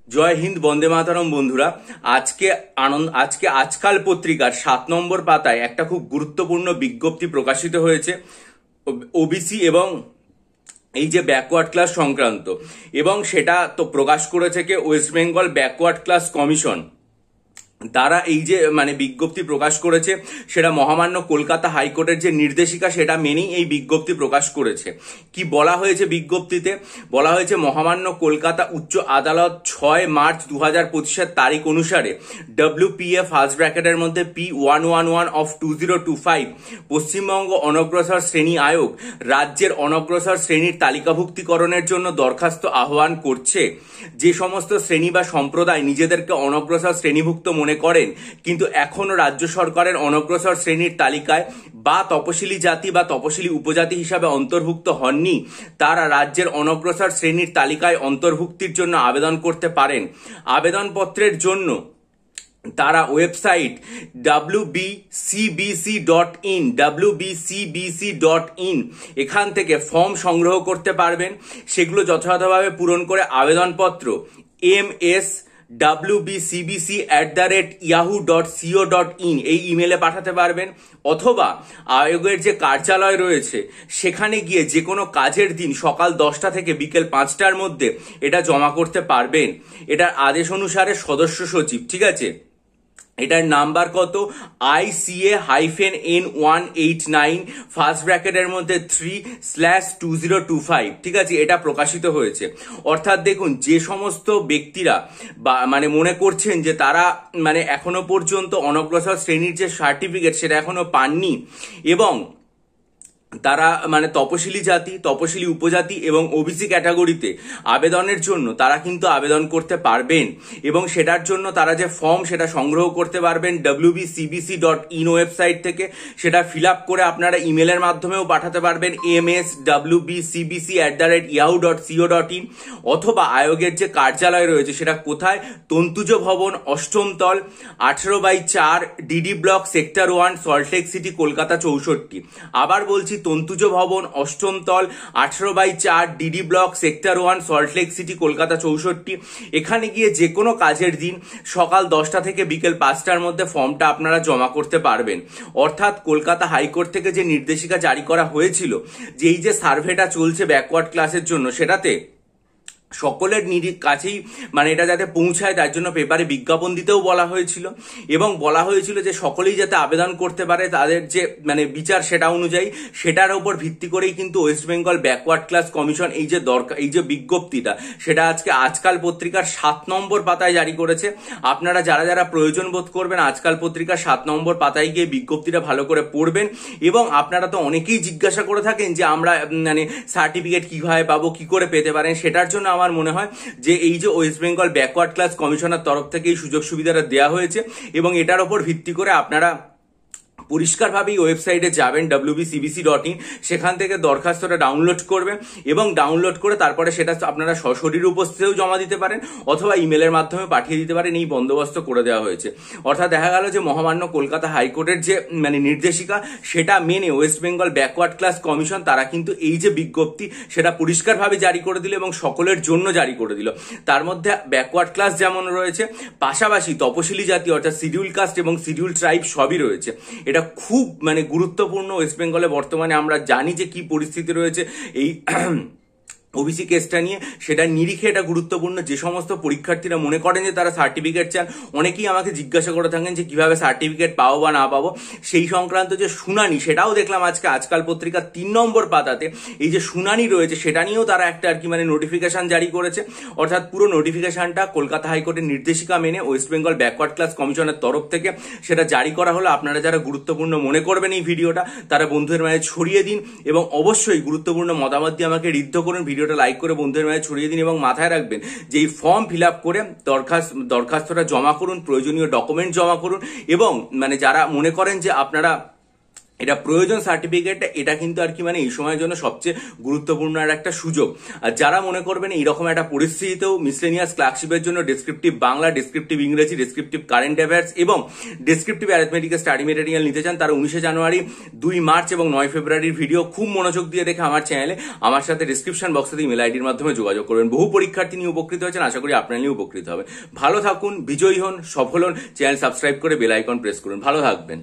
জয় হিন্দ, বন্দে মাতরম। বন্ধুরা, আজকে আজকাল পত্রিকার 7 নম্বর পাতায় একটা খুব গুরুত্বপূর্ণ বিজ্ঞপ্তি প্রকাশিত হয়েছে ওবিসি এবং এই যে ব্যাকওয়ার্ড ক্লাস সংক্রান্ত, এবং সেটা তো প্রকাশ করেছে কে West Bengal backward class commission. তারা এই যে বিজ্ঞপ্তি প্রকাশ করেছে সেটা মহামান্য কলকাতা হাইকোর্টের যে নির্দেশিকা সেটা মেনেই এই বিজ্ঞপ্তি প্রকাশ করেছে। কি বলা হয়েছে বিজ্ঞপ্তিতে? বলা হয়েছে মহামান্য কলকাতা উচ্চ আদালত 6 মার্চ 2025 তারিখ অনুসারে WPA ফার্স্ট ব্র্যাকেটের মধ্যে P111 অফ 2025 পশ্চিমবঙ্গ অনগ্রসর শ্রেণী আয়োগ রাজ্যের অনগ্রসর শ্রেণীর তালিকাভুক্তিকরণের জন্য দরখাস্ত আহ্বান করছে। যে সমস্ত শ্রেণী বা সম্প্রদায় নিজেদেরকে অনগ্রসর শ্রেণীভুক্ত মনে করেন কিন্তু এখনো রাজ্য সরকারের অনগ্রসর শ্রেণীর তালিকায় বা তপশিলি জাতি বা তপশিলি উপজাতি হিসাবে অন্তর্ভুক্ত হননি, তারা রাজ্যের অনগ্রসর শ্রেণীর তালিকায় অন্তর্ভুক্তির জন্য আবেদন করতে পারেন। আবেদনপত্রের জন্য তারা ওয়েবসাইট wbcbc.in এখান থেকে ফর্ম সংগ্রহ করতে পারবেন। সেগুলো যথাযথভাবে পূরণ করে আবেদনপত্র mswbcbc@yahoo.co.in এই ইমেলে পাঠাতে পারবেন, অথবা আয়োগের যে কার্যালয় রয়েছে সেখানে গিয়ে যে কোনো কাজের দিন সকাল 10টা থেকে বিকেল 5টার মধ্যে এটা জমা করতে পারবেন। এটার আদেশ অনুসারে সদস্য সচিব, ঠিক আছে, এটার নাম্বার কত ICA-N189 ফার্স্ট ব্র্যাকেটের মধ্যে 3/2025, ঠিক আছে, এটা প্রকাশিত হয়েছে। অর্থাৎ দেখুন, যে সমস্ত ব্যক্তিরা মনে করছেন যে তারা এখনো পর্যন্ত অনগ্রসর শ্রেণীর যে সার্টিফিকেট সেটা এখনো পাননি, এবং তারা তপশিলি জাতি, তপশিলি উপজাতি এবং ওবিসি ক্যাটাগরিতে আবেদনের জন্য তারা কিন্তু আবেদন করতে পারবেন, এবং সেটার জন্য তারা যে ফর্ম সেটা সংগ্রহ করতে পারবেন wbcbc.in ওয়েবসাইট থেকে। সেটা ফিল আপ করে আপনারা ইমেলের মাধ্যমেও পাঠাতে পারবেন mswbcbc@yahoo.co.in, অথবা আয়োগের যে কার্যালয় রয়েছে সেটা কোথায়, তন্তুজ ভবন, 8ম তল, 18/4 DD block, sector 1, Salt Lake city, Kolkata 64। আবার বলছি, তন্তুজ ভবন, 8ম তল, 18/4 DD block, sector 1, Salt Lake city, Kolkata 64। এখানে গিয়ে যে কোনো কাজের দিন সকাল 10টা থেকে বিকেল 5টার মধ্যে ফর্মটা আপনারা জমা করতে পারবেন। অর্থাৎ কলকাতা হাইকোর্ট থেকে যে নির্দেশিকা জারি করা হয়েছিল যে এই যে সার্ভেটা চলছে ব্যাকওয়ার্ড ক্লাসের জন্য, সেটাতে সকলের কাছেই এটা যাতে পৌঁছায় তার জন্য পেপারে বিজ্ঞাপন দিতেও বলা হয়েছিল, এবং বলা হয়েছিল যে সকলেই যাতে আবেদন করতে পারে তাদের যে বিচার সেটা অনুযায়ী, সেটার উপর ভিত্তি করেই কিন্তু West Bengal backward class commission এই যে বিজ্ঞপ্তিটা সেটা আজকে আজকাল পত্রিকার 7 নম্বর পাতায় জারি করেছে। আপনারা যারা যারা প্রয়োজন বোধ করবেন আজকাল পত্রিকার 7 নম্বর পাতায় গিয়ে বিজ্ঞপ্তিটা ভালো করে পড়বেন। এবং আপনারা তো অনেকেই জিজ্ঞাসা করে থাকেন যে আমরা সার্টিফিকেট কিভাবে পাবো, কি করে পেতে পারেন। সেটার জন্য আমার মনে হয় যে এই যে ওয়েস্ট বেঙ্গল ব্যাকওয়ার্ড ক্লাস কমিশনের তরফ থেকে এই সুযোগ সুবিধাটা দেওয়া হয়েছে, এবং এটার উপর ভিত্তি করে আপনারা পরিষ্কারভাবেই ওয়েবসাইটে যাবেন wbcbc.in, সেখান থেকে দরখাস্তটা ডাউনলোড করবেন, এবং ডাউনলোড করে তারপরে সেটা আপনারা সশরীর উপস্থিতিতেও জমা দিতে পারেন, অথবা ইমেলের মাধ্যমে পাঠিয়ে দিতে পারেন। এই বন্দোবস্ত করে দেওয়া হয়েছে। অর্থাৎ দেখা গেল যে মহামান্য কলকাতা হাইকোর্টের যে নির্দেশিকা সেটা মেনে West Bengal backward class commission তারা কিন্তু এই যে বিজ্ঞপ্তি সেটা পরিষ্কারভাবে জারি করে দিল এবং সকলের জন্য জারি করে দিল। তার মধ্যে ব্যাকওয়ার্ড ক্লাস যেমন রয়েছে, পাশাপাশি তপশিলি জাতি অর্থাৎ শিডিউল কাস্ট এবং শিডিউল ট্রাইব সবই রয়েছে। এটা খুব গুরুত্বপূর্ণ। ওয়েস্ট বেঙ্গলে বর্তমানে আমরা জানি যে কি পরিস্থিতি রয়েছে এই ওবিসি কেসটা নিয়ে, সেটা নিরিখে এটা গুরুত্বপূর্ণ। যে সমস্ত পরীক্ষার্থীরা মনে করেন যে তারা সার্টিফিকেট চান, অনেকেই আমাকে জিজ্ঞাসা করে থাকেন যে কিভাবে সার্টিফিকেট পাবো বা না পাবো, সেই সংক্রান্ত যে শুনানি সেটাও দেখলাম আজকে আজকাল পত্রিকার 3 নম্বর পাতাতে। এই যে শুনানি রয়েছে সেটা নিয়েও তারা একটা নোটিফিকেশন জারি করেছে। অর্থাৎ পুরো নোটিফিকেশনটা কলকাতা হাইকোর্টের নির্দেশিকা মেনে ওয়েস্ট বেঙ্গল ব্যাকওয়ার্ড ক্লাস কমিশনের তরফ থেকে সেটা জারি করা হলো। আপনারা যারা গুরুত্বপূর্ণ মনে করবেন এই ভিডিওটা, তারা বন্ধুদের মাঝে ছড়িয়ে দিন, এবং অবশ্যই গুরুত্বপূর্ণ মতামত দিয়ে আমাকে ঋদ্ধ করুন। ভিডিওটা লাইক করে বন্ধুদের মাঝে ছড়িয়ে দিন, এবং মাথায় রাখবেন যে এই ফর্ম ফিল আপ করে দরখাস্তটা জমা করুন, প্রয়োজনীয় ডকুমেন্ট জমা করুন, এবং যারা মনে করেন যে আপনারা এটা প্রয়োজন সার্টিফিকেট, এটা কিন্তু আর কি মানে এই সময়ের জন্য সবচেয়ে গুরুত্বপূর্ণ আর একটা সুযোগ। আর যারা মনে করবেন এইরকম একটা পরিস্থিতিতেও মিসলেনিয়াস ক্লার্কশিপের জন্য ডেসক্রিপটিভ বাংলা, ডেসক্রিপটিভ ইংরেজি, ডেসক্রিপটিভ কারেন্ট অ্যাফেয়ার্স এবং ডেসক্রিপটিভ অ্যারিথমেটিক্যাল স্টাডি মেটেরিয়াল নিতে চান, তারা 19 জানুয়ারি, 2 মার্চ এবং 9 ফেব্রুয়ারির ভিডিও খুব মনোযোগ দিয়ে দেখে আমার চ্যানেলে আমার সাথে ডিসক্রিপশন বক্সে ইমেল আইডির মাধ্যমে যোগাযোগ করবেন। বহু পরীক্ষার্থী নিয়ে উপকৃত হয়েছেন, আশা করি আপনারা নিয়ে উপকৃত হবে। ভালো থাকুন, বিজয়ী হন, সফল হন। চ্যানেল সাবস্ক্রাইব করে বেল আইকন প্রেস করুন। ভালো থাকবেন।